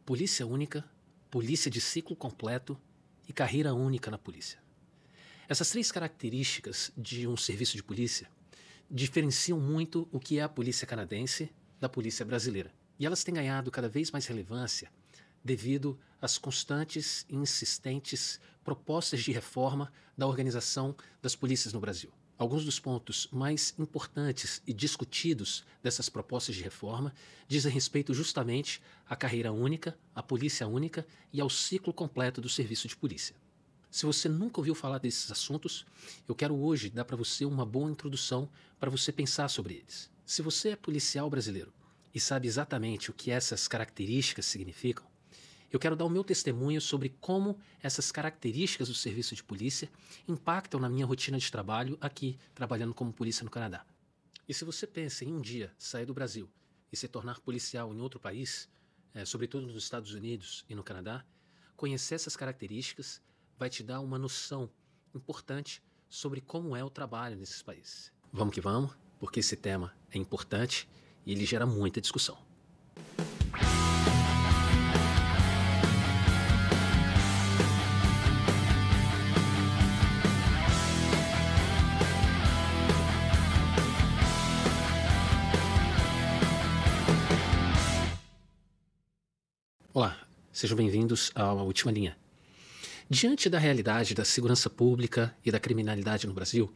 Polícia única, polícia de ciclo completo e carreira única na polícia. Essas três características de um serviço de polícia diferenciam muito o que é a polícia canadense da polícia brasileira. E elas têm ganhado cada vez mais relevância devido às constantes e insistentes propostas de reforma da organização das polícias no Brasil. Alguns dos pontos mais importantes e discutidos dessas propostas de reforma dizem respeito justamente à carreira única, à polícia única e ao ciclo completo do serviço de polícia. Se você nunca ouviu falar desses assuntos, eu quero hoje dar para você uma boa introdução para você pensar sobre eles. Se você é policial brasileiro e sabe exatamente o que essas características significam, eu quero dar o meu testemunho sobre como essas características do serviço de polícia impactam na minha rotina de trabalho aqui, trabalhando como polícia no Canadá. E se você pensa em um dia sair do Brasil e se tornar policial em outro país, sobretudo nos Estados Unidos e no Canadá, conhecer essas características vai te dar uma noção importante sobre como é o trabalho nesses países. Vamos que vamos, porque esse tema é importante e ele gera muita discussão. Olá, sejam bem-vindos à Última Linha. Diante da realidade da segurança pública e da criminalidade no Brasil,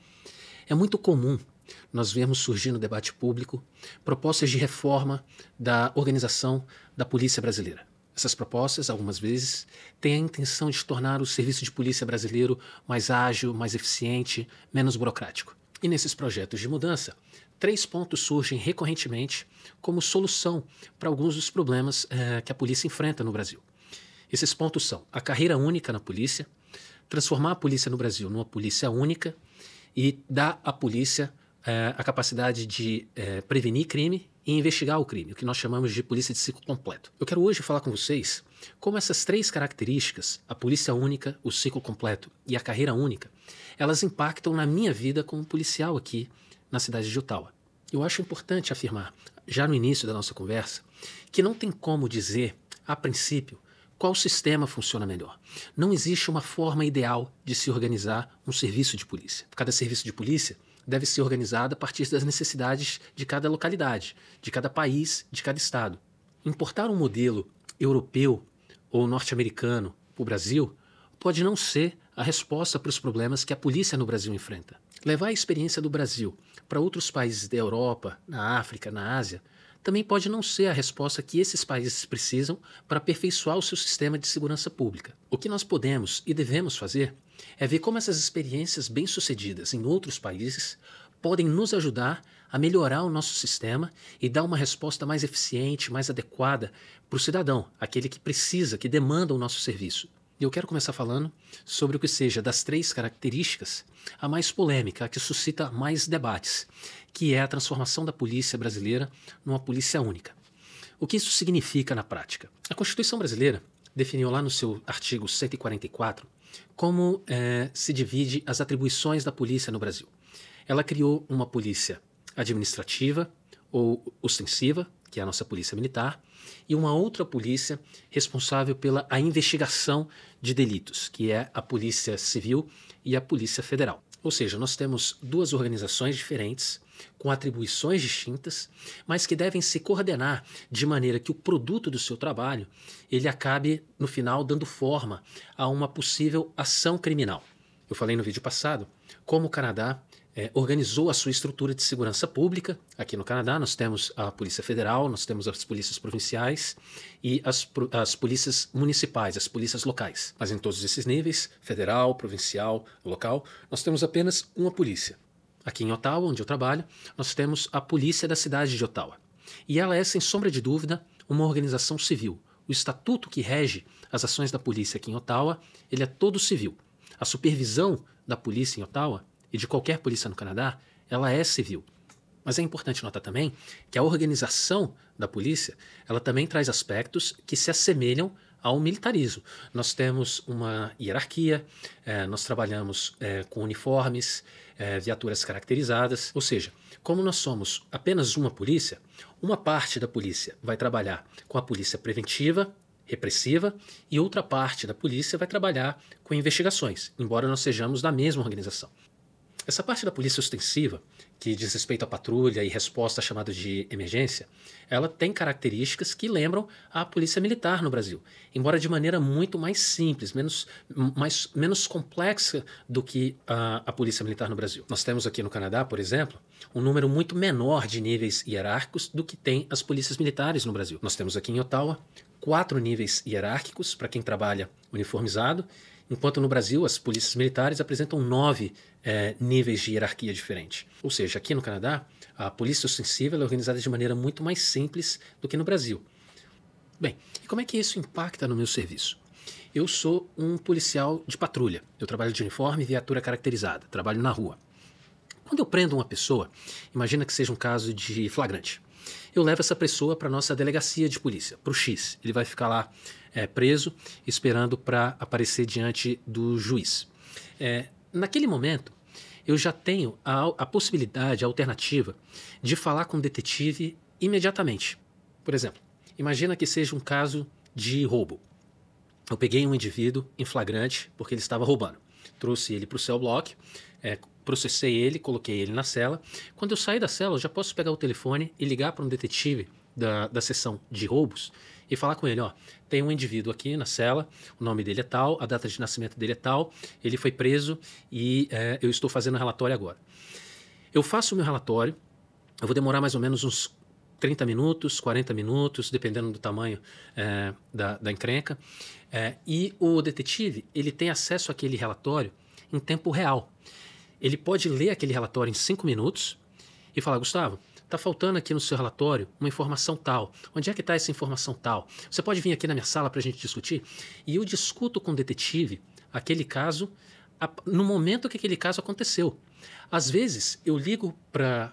é muito comum nós vermos surgir no debate público propostas de reforma da organização da polícia brasileira. Essas propostas, algumas vezes, têm a intenção de tornar o serviço de polícia brasileiro mais ágil, mais eficiente, menos burocrático. E nesses projetos de mudança, três pontos surgem recorrentemente como solução para alguns dos problemas que a polícia enfrenta no Brasil. Esses pontos são a carreira única na polícia, transformar a polícia no Brasil numa polícia única e dar à polícia a capacidade de prevenir crime e investigar o crime, o que nós chamamos de polícia de ciclo completo. Eu quero hoje falar com vocês como essas três características, a polícia única, o ciclo completo e a carreira única, elas impactam na minha vida como policial aqui na cidade de Ottawa. Eu acho importante afirmar, já no início da nossa conversa, que não tem como dizer, a princípio, qual sistema funciona melhor. Não existe uma forma ideal de se organizar um serviço de polícia. Cada serviço de polícia deve ser organizado a partir das necessidades de cada localidade, de cada país, de cada estado. Importar um modelo europeu ou norte-americano para o Brasil pode não ser a resposta para os problemas que a polícia no Brasil enfrenta. Levar a experiência do Brasil para outros países da Europa, na África, na Ásia, também pode não ser a resposta que esses países precisam para aperfeiçoar o seu sistema de segurança pública. O que nós podemos e devemos fazer é ver como essas experiências bem-sucedidas em outros países podem nos ajudar a melhorar o nosso sistema e dar uma resposta mais eficiente, mais adequada para o cidadão, aquele que precisa, que demanda o nosso serviço. E eu quero começar falando sobre o que seja das três características a mais polêmica, a que suscita mais debates, que é a transformação da polícia brasileira numa polícia única. O que isso significa na prática? A Constituição brasileira definiu lá no seu artigo 144 como se divide as atribuições da polícia no Brasil. Ela criou uma polícia administrativa ou ostensiva, que é a nossa polícia militar, e uma outra polícia responsável pela investigação de delitos, que é a Polícia Civil e a Polícia Federal. Ou seja, nós temos duas organizações diferentes, com atribuições distintas, mas que devem se coordenar de maneira que o produto do seu trabalho ele acabe, no final, dando forma a uma possível ação criminal. Eu falei no vídeo passado como o Canadá organizou a sua estrutura de segurança pública. Aqui no Canadá nós temos a Polícia Federal, nós temos as polícias provinciais e as polícias municipais, as polícias locais. Mas em todos esses níveis, federal, provincial, local, nós temos apenas uma polícia. Aqui em Ottawa, onde eu trabalho, nós temos a polícia da cidade de Ottawa. E ela é, sem sombra de dúvida, uma organização civil. O estatuto que rege as ações da polícia aqui em Ottawa, ele é todo civil. A supervisão da polícia em Ottawa e de qualquer polícia no Canadá, ela é civil. Mas é importante notar também que a organização da polícia, ela também traz aspectos que se assemelham ao militarismo. Nós temos uma hierarquia, nós trabalhamos com uniformes, viaturas caracterizadas, ou seja, como nós somos apenas uma polícia, uma parte da polícia vai trabalhar com a polícia preventiva, repressiva e outra parte da polícia vai trabalhar com investigações, embora nós sejamos da mesma organização. Essa parte da polícia ostensiva, que diz respeito à patrulha e resposta a chamado de emergência, ela tem características que lembram a polícia militar no Brasil, embora de maneira muito mais simples, menos complexa do que a polícia militar no Brasil. Nós temos aqui no Canadá, por exemplo, um número muito menor de níveis hierárquicos do que tem as polícias militares no Brasil. Nós temos aqui em Ottawa 4 níveis hierárquicos para quem trabalha uniformizado, enquanto no Brasil as polícias militares apresentam 9 níveis de hierarquia diferentes. Ou seja, aqui no Canadá, a polícia ostensiva é organizada de maneira muito mais simples do que no Brasil. Bem, e como é que isso impacta no meu serviço? Eu sou um policial de patrulha. Eu trabalho de uniforme e viatura caracterizada. Trabalho na rua. Quando eu prendo uma pessoa, imagina que seja um caso de flagrante. Eu levo essa pessoa para a nossa delegacia de polícia, para o X. Ele vai ficar lá preso, esperando para aparecer diante do juiz. Naquele momento, eu já tenho a possibilidade, a alternativa, de falar com o detetive imediatamente. Por exemplo, imagina que seja um caso de roubo. Eu peguei um indivíduo em flagrante porque ele estava roubando. Trouxe ele para o cell block, processei ele, coloquei ele na cela. Quando eu sair da cela, eu já posso pegar o telefone e ligar para um detetive da seção de roubos e falar com ele, ó, tem um indivíduo aqui na cela, o nome dele é tal, a data de nascimento dele é tal, ele foi preso e eu estou fazendo o relatório agora. Eu faço o meu relatório, eu vou demorar mais ou menos uns 30 minutos, 40 minutos, dependendo do tamanho da encrenca, e o detetive, ele tem acesso àquele relatório em tempo real. Ele pode ler aquele relatório em 5 minutos e falar, Gustavo, está faltando aqui no seu relatório uma informação tal. Onde é que está essa informação tal? Você pode vir aqui na minha sala para a gente discutir? E eu discuto com o detetive aquele caso no momento que aquele caso aconteceu. Às vezes, eu ligo para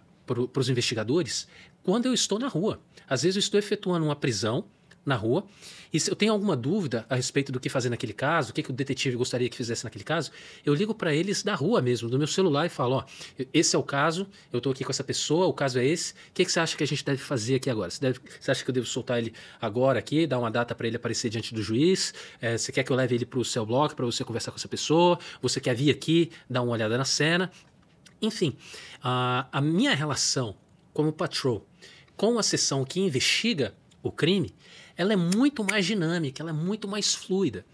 os investigadores quando eu estou na rua. Às vezes, eu estou efetuando uma prisão na rua e se eu tenho alguma dúvida a respeito do que fazer naquele caso, o que o detetive gostaria que fizesse naquele caso, eu ligo para eles da rua mesmo, do meu celular e falo, ó, esse é o caso, eu estou aqui com essa pessoa, o caso é esse, o que você acha que a gente deve fazer aqui agora? Você acha que eu devo soltar ele agora aqui, dar uma data para ele aparecer diante do juiz? Você quer que eu leve ele para o cell block para você conversar com essa pessoa? Você quer vir aqui, dar uma olhada na cena? Enfim, a minha relação como patrol com a seção que investiga o crime, ela é muito mais dinâmica, ela é muito mais fluida.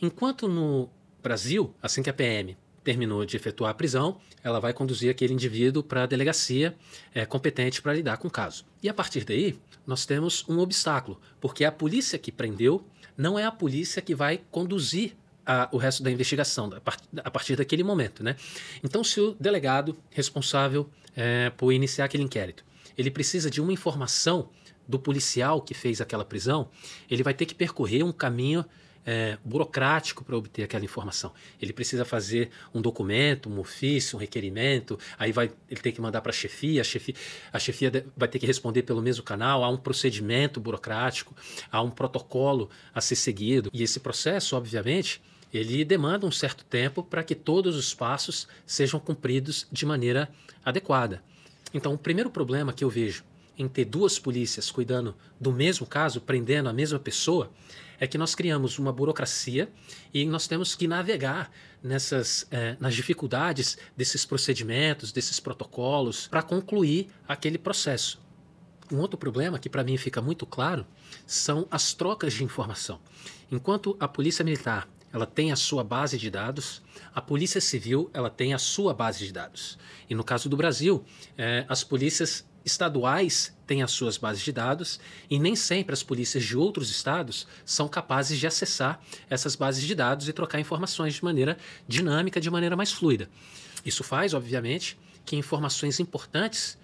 Enquanto no Brasil, assim que a PM terminou de efetuar a prisão, ela vai conduzir aquele indivíduo para a delegacia competente para lidar com o caso. E a partir daí, nós temos um obstáculo, porque a polícia que prendeu não é a polícia que vai conduzir o resto da investigação, a partir daquele momento, né? Então, se o delegado responsável por iniciar aquele inquérito, ele precisa de uma informação do policial que fez aquela prisão, ele vai ter que percorrer um caminho burocrático para obter aquela informação. Ele precisa fazer um documento, um ofício, um requerimento, aí ele tem que mandar para a chefia vai ter que responder pelo mesmo canal, há um procedimento burocrático, há um protocolo a ser seguido, e esse processo, obviamente, ele demanda um certo tempo para que todos os passos sejam cumpridos de maneira adequada. Então, o primeiro problema que eu vejo em ter duas polícias cuidando do mesmo caso, prendendo a mesma pessoa, é que nós criamos uma burocracia e nós temos que navegar nas dificuldades desses procedimentos, desses protocolos, para concluir aquele processo. Um outro problema que para mim fica muito claro são as trocas de informação. Enquanto a Polícia Militar ela tem a sua base de dados, a Polícia Civil ela tem a sua base de dados. E no caso do Brasil, as polícias estaduais têm as suas bases de dados e nem sempre as polícias de outros estados são capazes de acessar essas bases de dados e trocar informações de maneira dinâmica, de maneira mais fluida. Isso faz, obviamente, que informações importantes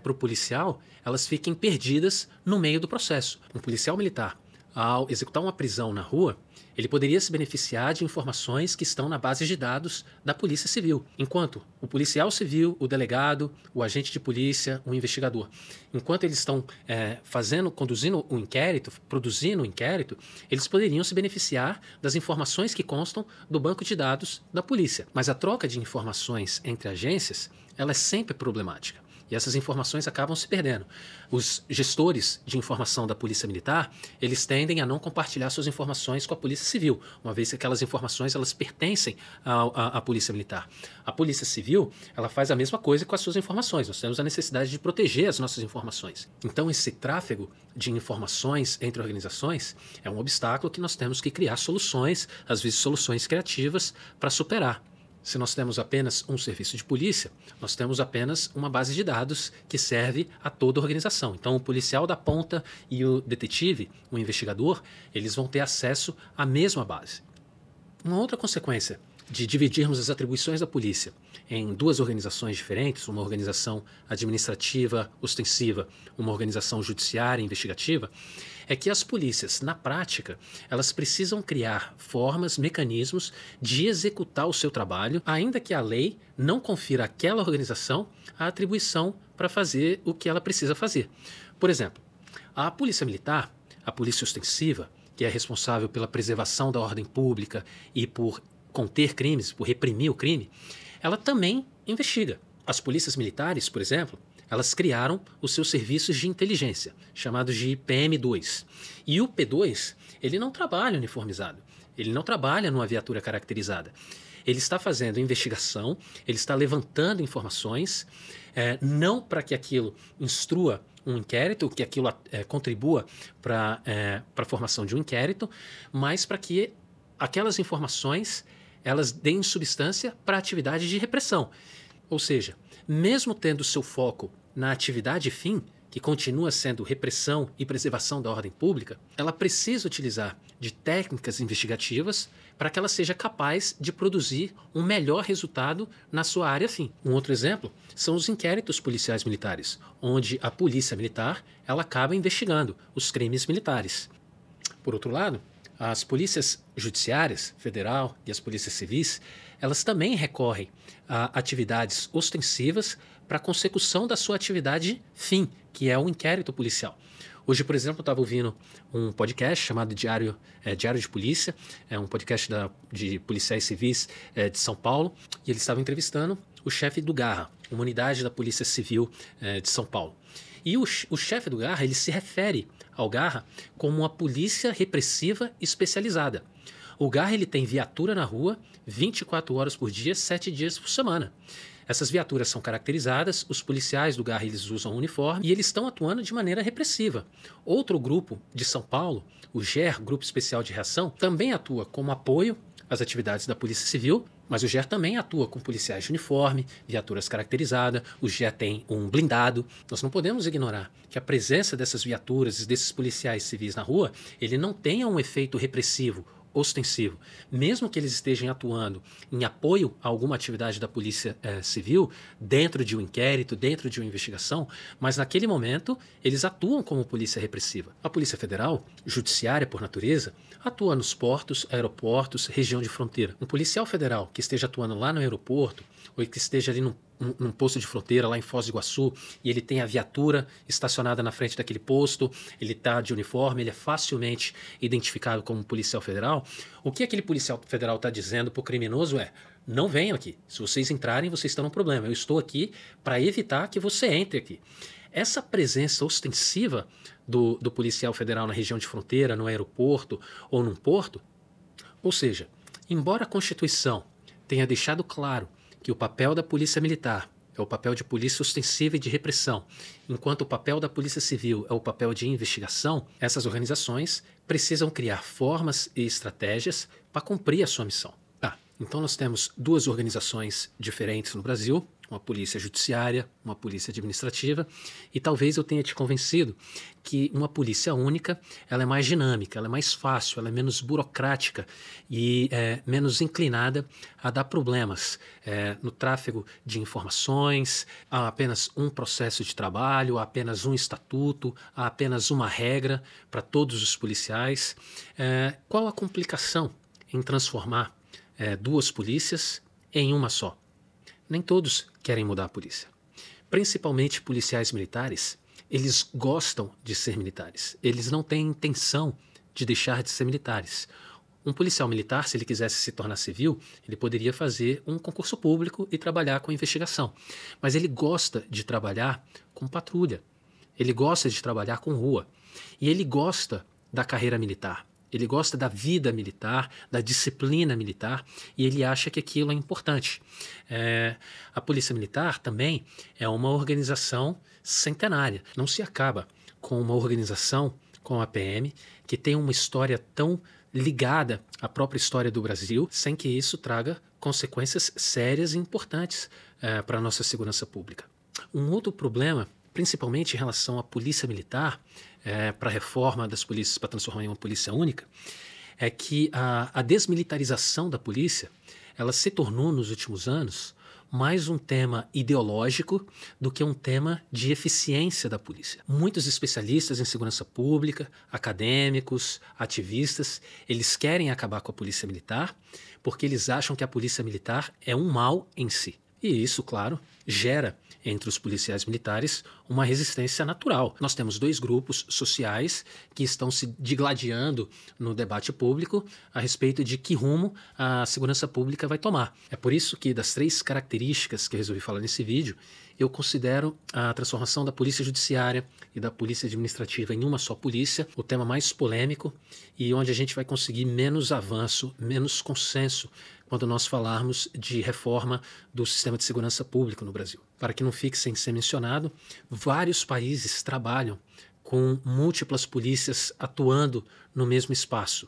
para o policial elas fiquem perdidas no meio do processo. Um policial militar, ao executar uma prisão na rua, ele poderia se beneficiar de informações que estão na base de dados da Polícia Civil, enquanto o policial civil, o delegado, o agente de polícia, o investigador, enquanto eles estão conduzindo o inquérito, produzindo o inquérito, eles poderiam se beneficiar das informações que constam do banco de dados da polícia. Mas a troca de informações entre agências, ela é sempre problemática. e essas informações acabam se perdendo. Os gestores de informação da Polícia Militar, eles tendem a não compartilhar suas informações com a Polícia Civil, uma vez que aquelas informações elas pertencem à Polícia Militar. A Polícia Civil, ela faz a mesma coisa com as suas informações. Nós temos a necessidade de proteger as nossas informações. Então, esse tráfego de informações entre organizações é um obstáculo que nós temos que criar soluções, às vezes soluções criativas, para superar. Se nós temos apenas um serviço de polícia, nós temos apenas uma base de dados que serve a toda a organização. Então, o policial da ponta e o detetive, o investigador, eles vão ter acesso à mesma base. Uma outra consequência de dividirmos as atribuições da polícia em duas organizações diferentes, uma organização administrativa ostensiva, uma organização judiciária investigativa, é que as polícias, na prática, elas precisam criar formas, mecanismos de executar o seu trabalho, ainda que a lei não confira àquela organização a atribuição para fazer o que ela precisa fazer. Por exemplo, a Polícia Militar, a Polícia Ostensiva, que é responsável pela preservação da ordem pública e por conter crimes, por reprimir o crime, ela também investiga. As polícias militares, por exemplo, elas criaram os seus serviços de inteligência, chamados de PM2. E o P2, ele não trabalha uniformizado, ele não trabalha numa viatura caracterizada. Ele está fazendo investigação, ele está levantando informações, não para que aquilo instrua um inquérito, que aquilo contribua para a formação de um inquérito, mas para que aquelas informações elas deem substância para a atividade de repressão. Ou seja, mesmo tendo seu foco na atividade fim, que continua sendo repressão e preservação da ordem pública, ela precisa utilizar de técnicas investigativas para que ela seja capaz de produzir um melhor resultado na sua área fim. Um outro exemplo são os inquéritos policiais militares, onde a polícia militar ela acaba investigando os crimes militares. Por outro lado, as polícias judiciárias, federal e as polícias civis, elas também recorrem a atividades ostensivas para a consecução da sua atividade fim, que é o inquérito policial. Hoje, por exemplo, eu estava ouvindo um podcast chamado Diário de Polícia, é um podcast de policiais civis de São Paulo, e eles estavam entrevistando o chefe do Garra, uma unidade da Polícia Civil de São Paulo. E o chefe do Garra, ele se refere ao Garra como uma polícia repressiva especializada. O Garra ele tem viatura na rua 24 horas por dia, 7 dias por semana. Essas viaturas são caracterizadas, os policiais do Garra eles usam uniforme e eles estão atuando de maneira repressiva. Outro grupo de São Paulo, o GER, Grupo Especial de Reação, também atua como apoio às atividades da Polícia Civil, mas o GER também atua com policiais de uniforme, viaturas caracterizadas, o GER tem um blindado. Nós não podemos ignorar que a presença dessas viaturas e desses policiais civis na rua, ele não tenha um efeito repressivo, ostensivo. Mesmo que eles estejam atuando em apoio a alguma atividade da Polícia Civil, dentro de um inquérito, dentro de uma investigação, mas naquele momento eles atuam como polícia repressiva. A Polícia Federal, judiciária por natureza, atua nos portos, aeroportos, região de fronteira. Um policial federal que esteja atuando lá no aeroporto ou que esteja ali num posto de fronteira lá em Foz do Iguaçu e ele tem a viatura estacionada na frente daquele posto, ele está de uniforme, ele é facilmente identificado como policial federal, o que aquele policial federal está dizendo para o criminoso é: não venham aqui, se vocês entrarem vocês estão no problema, eu estou aqui para evitar que você entre aqui. Essa presença ostensiva do policial federal na região de fronteira, no aeroporto ou num porto, ou seja, embora a Constituição tenha deixado claro que o papel da Polícia Militar é o papel de polícia ostensiva e de repressão, enquanto o papel da Polícia Civil é o papel de investigação, essas organizações precisam criar formas e estratégias para cumprir a sua missão. Então nós temos duas organizações diferentes no Brasil, uma polícia judiciária, uma polícia administrativa, e talvez eu tenha te convencido que uma polícia única ela é mais dinâmica, ela é mais fácil, ela é menos burocrática e menos inclinada a dar problemas no tráfego de informações, há apenas um processo de trabalho, há apenas um estatuto, há apenas uma regra para todos os policiais. Qual a complicação em transformar duas polícias em uma só? Nem todos querem mudar a polícia. Principalmente policiais militares, eles gostam de ser militares. Eles não têm intenção de deixar de ser militares. Um policial militar, se ele quisesse se tornar civil, ele poderia fazer um concurso público e trabalhar com investigação. Mas ele gosta de trabalhar com patrulha, ele gosta de trabalhar com rua e ele gosta da carreira militar. Ele gosta da vida militar, da disciplina militar, e ele acha que aquilo é importante. A Polícia Militar também é uma organização centenária. Não se acaba com uma organização como a PM, que tem uma história tão ligada à própria história do Brasil, sem que isso traga consequências sérias e importantes para a nossa segurança pública. Um outro problema, principalmente em relação à polícia militar, para a reforma das polícias, para transformar em uma polícia única, é que a desmilitarização da polícia, ela se tornou nos últimos anos mais um tema ideológico do que um tema de eficiência da polícia. Muitos especialistas em segurança pública, acadêmicos, ativistas, eles querem acabar com a polícia militar porque eles acham que a polícia militar é um mal em si. E isso, claro, gera entre os policiais militares uma resistência natural. Nós temos dois grupos sociais que estão se digladiando no debate público a respeito de que rumo a segurança pública vai tomar. É por isso que, das 3 características que eu resolvi falar nesse vídeo, eu considero a transformação da polícia judiciária e da polícia administrativa em uma só polícia o tema mais polêmico e onde a gente vai conseguir menos avanço, menos consenso quando nós falarmos de reforma do sistema de segurança pública no Brasil. Para que não fique sem ser mencionado, vários países trabalham com múltiplas polícias atuando no mesmo espaço.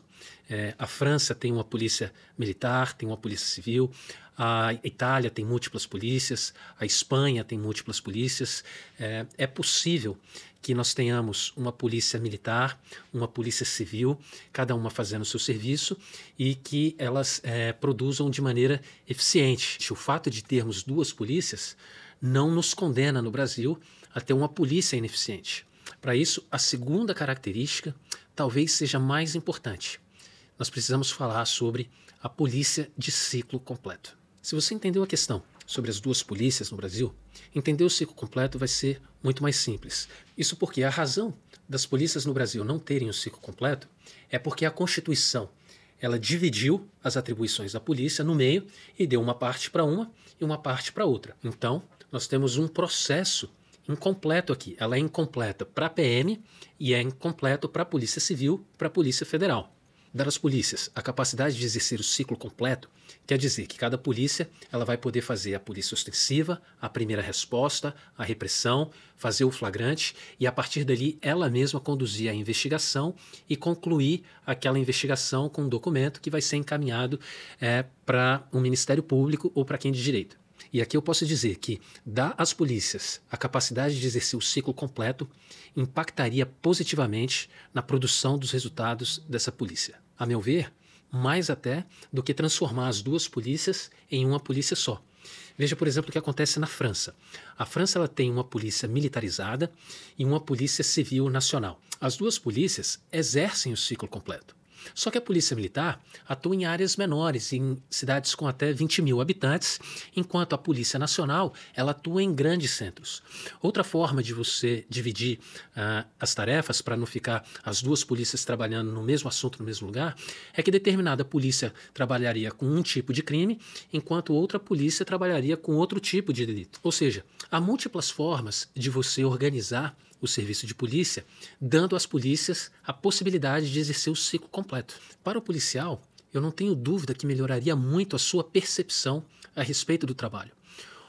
A França tem uma polícia militar, tem uma polícia civil, a Itália tem múltiplas polícias, a Espanha tem múltiplas polícias. É possível que nós tenhamos uma polícia militar, uma polícia civil, cada uma fazendo o seu serviço e que elas produzam de maneira eficiente. O fato de termos 2 polícias não nos condena no Brasil a ter uma polícia ineficiente. Para isso, a segunda característica talvez seja mais importante. Nós precisamos falar sobre a polícia de ciclo completo. Se você entendeu a questão sobre as 2 polícias no Brasil, entender o ciclo completo vai ser muito mais simples. Isso porque a razão das polícias no Brasil não terem o ciclo completo é porque a Constituição ela dividiu as atribuições da polícia no meio e deu uma parte para uma e uma parte para outra. Então, nós temos um processo incompleto aqui. Ela é incompleta para a PM e é incompleto para a Polícia Civil, para a Polícia Federal. Dar às polícias a capacidade de exercer o ciclo completo quer dizer que cada polícia ela vai poder fazer a polícia ostensiva, a primeira resposta, a repressão, fazer o flagrante e, a partir dali, ela mesma conduzir a investigação e concluir aquela investigação com um documento que vai ser encaminhado para um Ministério Público ou para quem de direito. E aqui eu posso dizer que dar às polícias a capacidade de exercer o ciclo completo impactaria positivamente na produção dos resultados dessa polícia. A meu ver, mais até do que transformar as 2 polícias em uma polícia só. Veja, por exemplo, o que acontece na França. A França ela tem uma polícia militarizada e uma polícia civil nacional. As 2 polícias exercem o ciclo completo. Só que a polícia militar atua em áreas menores, em cidades com até 20 mil habitantes, enquanto a polícia nacional ela atua em grandes centros. Outra forma de você dividir as tarefas para não ficar as 2 polícias trabalhando no mesmo assunto, no mesmo lugar, é que determinada polícia trabalharia com um tipo de crime, enquanto outra polícia trabalharia com outro tipo de delito. Ou seja, há múltiplas formas de você organizar o serviço de polícia, dando às polícias a possibilidade de exercer o ciclo completo. Para o policial, eu não tenho dúvida que melhoraria muito a sua percepção a respeito do trabalho.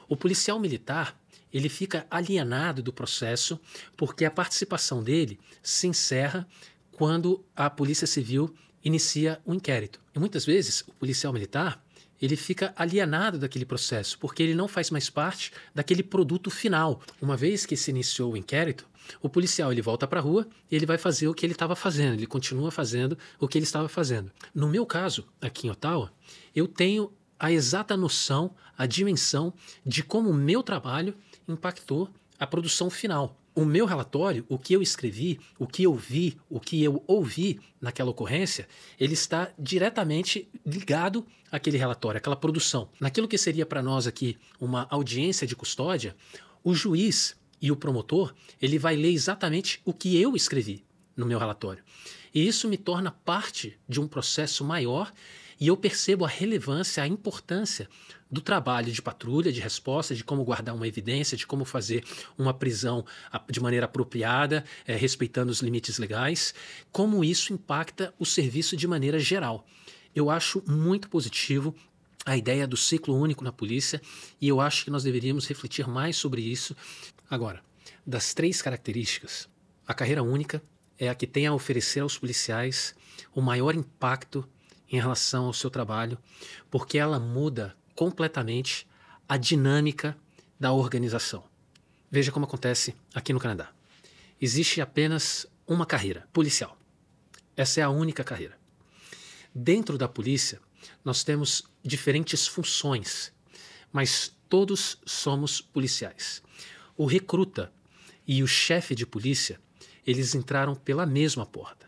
O policial militar, ele fica alienado do processo porque a participação dele se encerra quando a Polícia Civil inicia o inquérito. E muitas vezes o policial militar ele fica alienado daquele processo, porque ele não faz mais parte daquele produto final. Uma vez que se iniciou o inquérito, o policial ele volta para a rua e ele vai fazer o que ele estava fazendo, ele continua fazendo o que ele estava fazendo. No meu caso, aqui em Ottawa, eu tenho a exata noção, a dimensão de como o meu trabalho impactou a produção final. O meu relatório, o que eu escrevi, o que eu vi, o que eu ouvi naquela ocorrência, ele está diretamente ligado àquele relatório, àquela produção. Naquilo que seria para nós aqui uma audiência de custódia, o juiz e o promotor, ele vai ler exatamente o que eu escrevi no meu relatório. E isso me torna parte de um processo maior e eu percebo a relevância, a importância do trabalho de patrulha, de resposta, de como guardar uma evidência, de como fazer uma prisão de maneira apropriada, respeitando os limites legais, como isso impacta o serviço de maneira geral. Eu acho muito positivo a ideia do ciclo único na polícia e eu acho que nós deveríamos refletir mais sobre isso. Agora, das 3 características, a carreira única é a que tem a oferecer aos policiais o maior impacto em relação ao seu trabalho, porque ela muda completamente a dinâmica da organização. Veja como acontece aqui no Canadá. Existe apenas uma carreira policial. Essa é a única carreira. Dentro da polícia, nós temos diferentes funções, mas todos somos policiais. O recruta e o chefe de polícia, eles entraram pela mesma porta.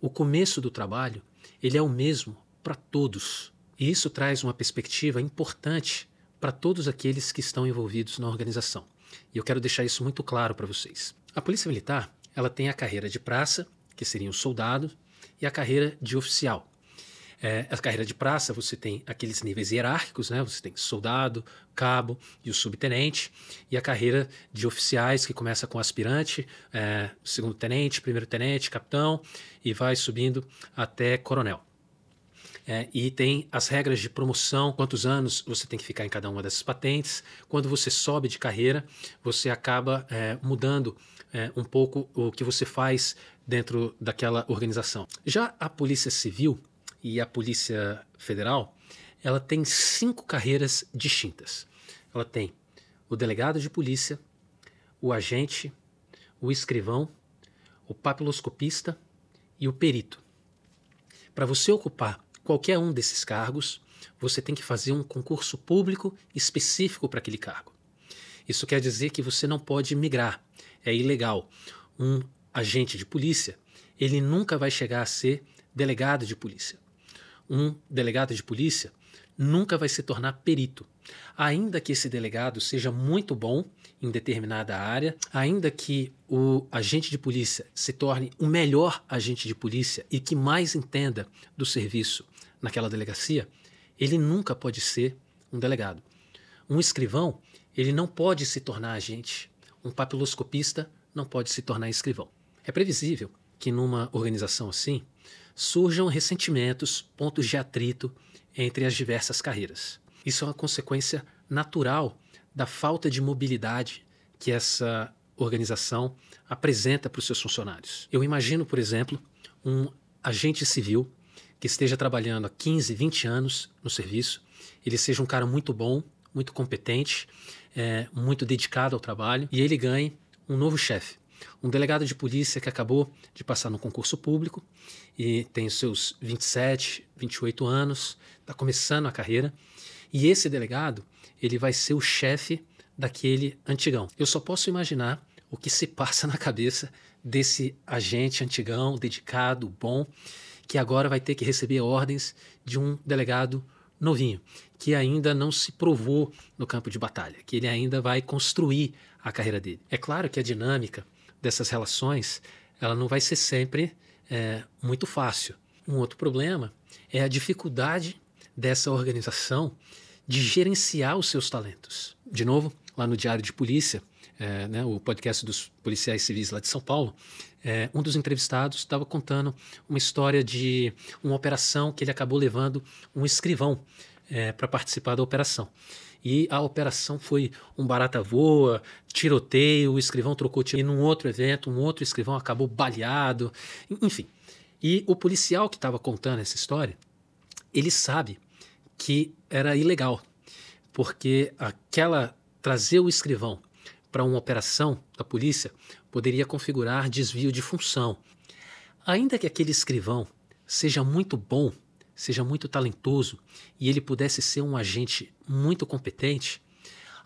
O começo do trabalho, ele é o mesmo para todos. E isso traz uma perspectiva importante para todos aqueles que estão envolvidos na organização. E eu quero deixar isso muito claro para vocês. A Polícia Militar, ela tem a carreira de praça, que seria o soldado, e a carreira de oficial. A carreira de praça, você tem aqueles níveis hierárquicos, né? Você tem soldado, cabo e o subtenente, e a carreira de oficiais, que começa com aspirante, segundo tenente, primeiro tenente, capitão, e vai subindo até coronel. E tem as regras de promoção, quantos anos você tem que ficar em cada uma dessas patentes. Quando você sobe de carreira, você acaba mudando um pouco o que você faz dentro daquela organização. Já a Polícia Civil e a Polícia Federal, ela tem 5 carreiras distintas. Ela tem o delegado de polícia, o agente, o escrivão, o papiloscopista e o perito. Para você ocupar qualquer um desses cargos, você tem que fazer um concurso público específico para aquele cargo. Isso quer dizer que você não pode migrar, é ilegal. Um agente de polícia, ele nunca vai chegar a ser delegado de polícia. Um delegado de polícia nunca vai se tornar perito. Ainda que esse delegado seja muito bom em determinada área, ainda que o agente de polícia se torne o melhor agente de polícia e que mais entenda do serviço naquela delegacia, ele nunca pode ser um delegado. Um escrivão, ele não pode se tornar agente. Um papiloscopista não pode se tornar escrivão. É previsível que numa organização assim surjam ressentimentos, pontos de atrito entre as diversas carreiras. Isso é uma consequência natural da falta de mobilidade que essa organização apresenta para os seus funcionários. Eu imagino, por exemplo, um agente civil que esteja trabalhando há 15, 20 anos no serviço, ele seja um cara muito bom, muito competente, muito dedicado ao trabalho, e ele ganhe um novo chefe. Um delegado de polícia que acabou de passar no concurso público e tem os seus 27, 28 anos, está começando a carreira, e esse delegado ele vai ser o chefe daquele antigão. Eu só posso imaginar o que se passa na cabeça desse agente antigão, dedicado, bom, que agora vai ter que receber ordens de um delegado novinho, que ainda não se provou no campo de batalha, que ele ainda vai construir a carreira dele. É claro que a dinâmica dessas relações ela não vai ser sempre muito fácil. Um outro problema é a dificuldade dessa organização de gerenciar os seus talentos. De novo, lá no Diário de Polícia, o podcast dos policiais civis lá de São Paulo, um dos entrevistados estava contando uma história de uma operação que ele acabou levando um escrivão para participar da operação. E a operação foi um barata voa, tiroteio, o escrivão trocou tiro. E num outro evento, um outro escrivão acabou baleado, enfim. E o policial que estava contando essa história, ele sabe que era ilegal, porque trazer o escrivão para uma operação da polícia poderia configurar desvio de função. Ainda que aquele escrivão seja muito bom, seja muito talentoso e ele pudesse ser um agente muito competente,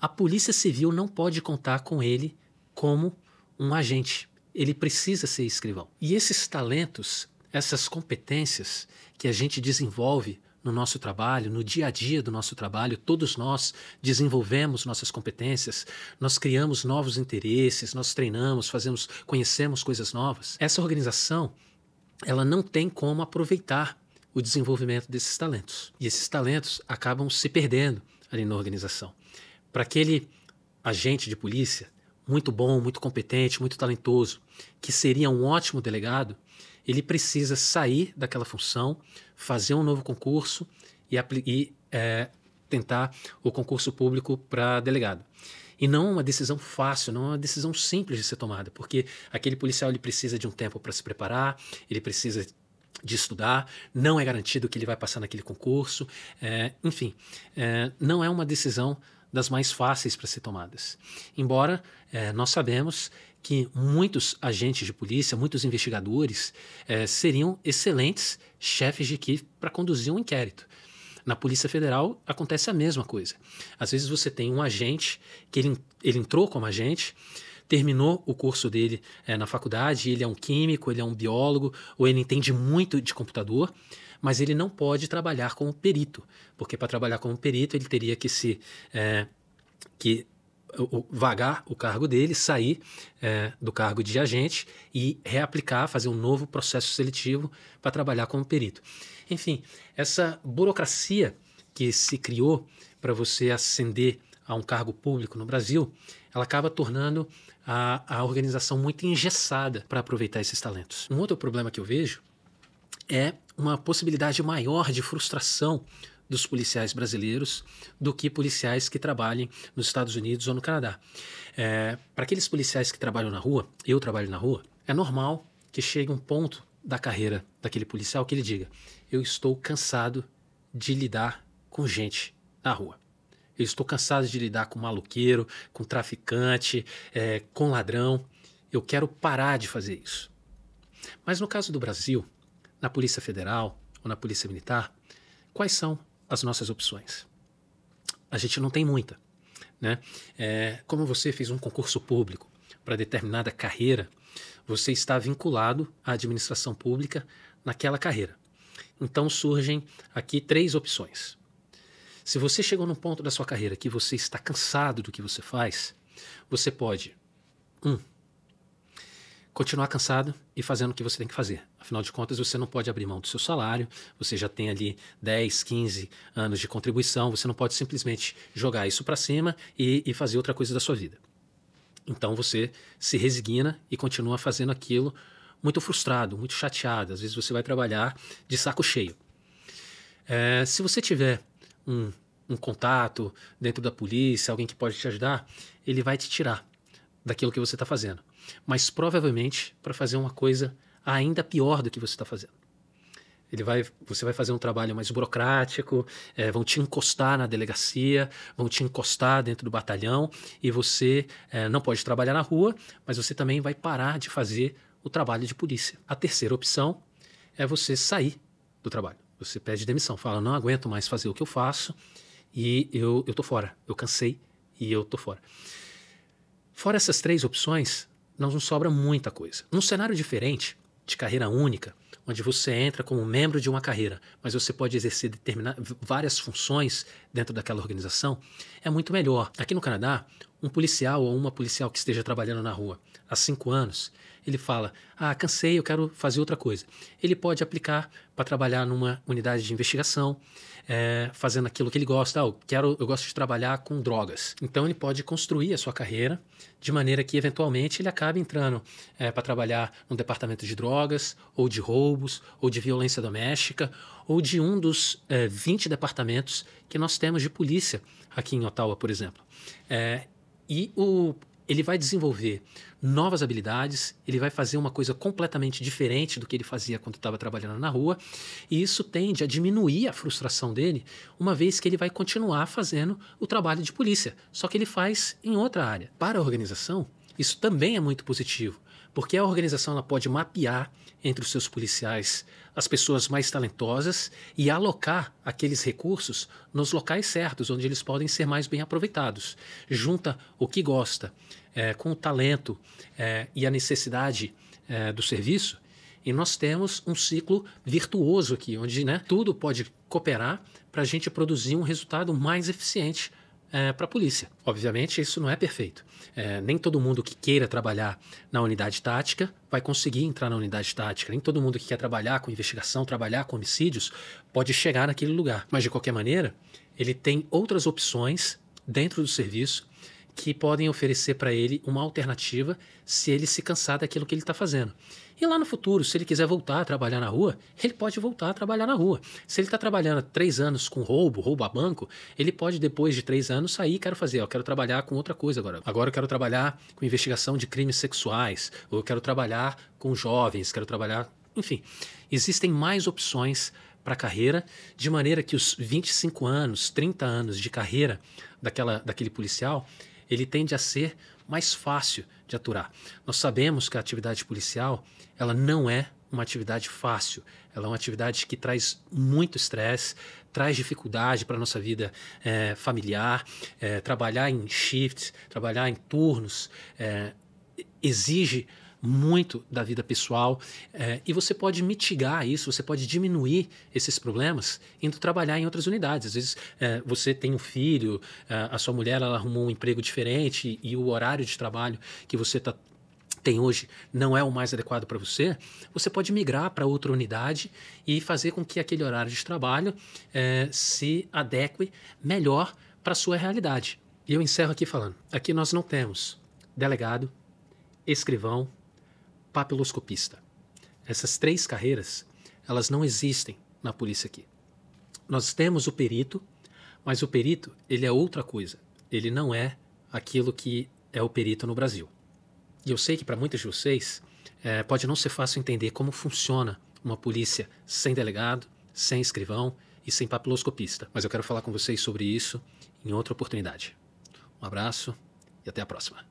a Polícia Civil não pode contar com ele como um agente. Ele precisa ser escrivão. E esses talentos, essas competências que a gente desenvolve no nosso trabalho, no dia a dia do nosso trabalho, todos nós desenvolvemos nossas competências, nós criamos novos interesses, nós treinamos, conhecemos coisas novas. Essa organização, ela não tem como aproveitar o desenvolvimento desses talentos. E esses talentos acabam se perdendo ali na organização. Para aquele agente de polícia muito bom, muito competente, muito talentoso, que seria um ótimo delegado, ele precisa sair daquela função, fazer um novo concurso e tentar o concurso público para delegado. E não é uma decisão fácil, não é uma decisão simples de ser tomada, porque aquele policial ele precisa de um tempo para se preparar, ele precisa de estudar, não é garantido que ele vai passar naquele concurso, enfim, não é uma decisão das mais fáceis para ser tomadas. Embora nós sabemos que muitos agentes de polícia, muitos investigadores seriam excelentes chefes de equipe para conduzir um inquérito. Na Polícia Federal acontece a mesma coisa. Às vezes você tem um agente que ele entrou como agente, terminou o curso dele na faculdade, ele é um químico, ele é um biólogo, ou ele entende muito de computador, mas ele não pode trabalhar como perito, porque para trabalhar como perito ele teria que vagar o cargo dele, sair do cargo de agente e reaplicar, fazer um novo processo seletivo para trabalhar como perito. Enfim, essa burocracia que se criou para você ascender a um cargo público no Brasil, ela acaba tornando a organização muito engessada para aproveitar esses talentos. Um outro problema que eu vejo é uma possibilidade maior de frustração dos policiais brasileiros do que policiais que trabalhem nos Estados Unidos ou no Canadá. Para aqueles policiais que trabalham na rua, eu trabalho na rua, é normal que chegue um ponto da carreira daquele policial que ele diga: eu estou cansado de lidar com gente na rua. Eu estou cansado de lidar com maluqueiro, com traficante, com ladrão. Eu quero parar de fazer isso. Mas no caso do Brasil, na Polícia Federal ou na Polícia Militar, quais são as nossas opções? A gente não tem muita, né? Como você fez um concurso público para determinada carreira, você está vinculado à administração pública naquela carreira. Então surgem aqui 3 opções. Se você chegou num ponto da sua carreira que você está cansado do que você faz, você pode, 1, continuar cansado e fazendo o que você tem que fazer. Afinal de contas, você não pode abrir mão do seu salário, você já tem ali 10, 15 anos de contribuição, você não pode simplesmente jogar isso para cima e fazer outra coisa da sua vida. Então você se resigna e continua fazendo aquilo muito frustrado, muito chateado. Às vezes você vai trabalhar de saco cheio. Se você tiver um contato dentro da polícia, alguém que pode te ajudar, ele vai te tirar daquilo que você está fazendo. Mas provavelmente para fazer uma coisa ainda pior do que você está fazendo. Você vai fazer um trabalho mais burocrático, vão te encostar na delegacia, vão te encostar dentro do batalhão e você não pode trabalhar na rua, mas você também vai parar de fazer o trabalho de polícia. A terceira opção é você sair do trabalho. Você pede demissão, fala: não aguento mais fazer o que eu faço e eu tô fora, eu cansei e eu tô fora. Fora essas 3 opções, não nos sobra muita coisa. Num cenário diferente, de carreira única, onde você entra como membro de uma carreira, mas você pode exercer várias funções dentro daquela organização, é muito melhor. Aqui no Canadá, um policial ou uma policial que esteja trabalhando na rua há 5 anos, ele fala: cansei, eu quero fazer outra coisa. Ele pode aplicar para trabalhar numa unidade de investigação, fazendo aquilo que ele gosta. Eu gosto de trabalhar com drogas. Então ele pode construir a sua carreira de maneira que eventualmente ele acabe entrando para trabalhar no departamento de drogas, ou de roubos, ou de violência doméstica, ou de um dos 20 departamentos que nós temos de polícia aqui em Ottawa, por exemplo. Ele vai desenvolver novas habilidades, ele vai fazer uma coisa completamente diferente do que ele fazia quando estava trabalhando na rua, e isso tende a diminuir a frustração dele, uma vez que ele vai continuar fazendo o trabalho de polícia, só que ele faz em outra área. Para a organização, isso também é muito positivo, porque a organização ela pode mapear entre os seus policiais as pessoas mais talentosas e alocar aqueles recursos nos locais certos, onde eles podem ser mais bem aproveitados. Junta o que gosta com o talento e a necessidade do serviço, e nós temos um ciclo virtuoso aqui, onde tudo pode cooperar para a gente produzir um resultado mais eficiente para a polícia. Obviamente, isso não é perfeito. Nem todo mundo que queira trabalhar na unidade tática vai conseguir entrar na unidade tática. Nem todo mundo que quer trabalhar com investigação, trabalhar com homicídios, pode chegar naquele lugar. Mas, de qualquer maneira, ele tem outras opções dentro do serviço que podem oferecer para ele uma alternativa se ele se cansar daquilo que ele está fazendo. E lá no futuro, se ele quiser voltar a trabalhar na rua, ele pode voltar a trabalhar na rua. Se ele está trabalhando há 3 anos com roubo a banco, ele pode, depois de 3 anos, sair e eu quero trabalhar com outra coisa agora. Agora eu quero trabalhar com investigação de crimes sexuais, ou eu quero trabalhar com jovens, quero trabalhar... Enfim, existem mais opções para a carreira, de maneira que os 25 anos, 30 anos de carreira daquele policial, ele tende a ser mais fácil de aturar. Nós sabemos que a atividade policial, ela não é uma atividade fácil, ela é uma atividade que traz muito estresse, traz dificuldade para a nossa vida familiar, trabalhar em shifts, trabalhar em turnos, exige muito da vida pessoal, e você pode mitigar isso, você pode diminuir esses problemas indo trabalhar em outras unidades. Às vezes você tem um filho, a sua mulher ela arrumou um emprego diferente e o horário de trabalho que você tem hoje não é o mais adequado para você, você pode migrar para outra unidade e fazer com que aquele horário de trabalho se adeque melhor para a sua realidade. E eu encerro aqui falando, aqui nós não temos delegado, escrivão, papiloscopista. Essas 3 carreiras, elas não existem na polícia aqui. Nós temos o perito, mas o perito, ele é outra coisa. Ele não é aquilo que é o perito no Brasil. E eu sei que para muitos de vocês pode não ser fácil entender como funciona uma polícia sem delegado, sem escrivão e sem papiloscopista. Mas eu quero falar com vocês sobre isso em outra oportunidade. Um abraço e até a próxima.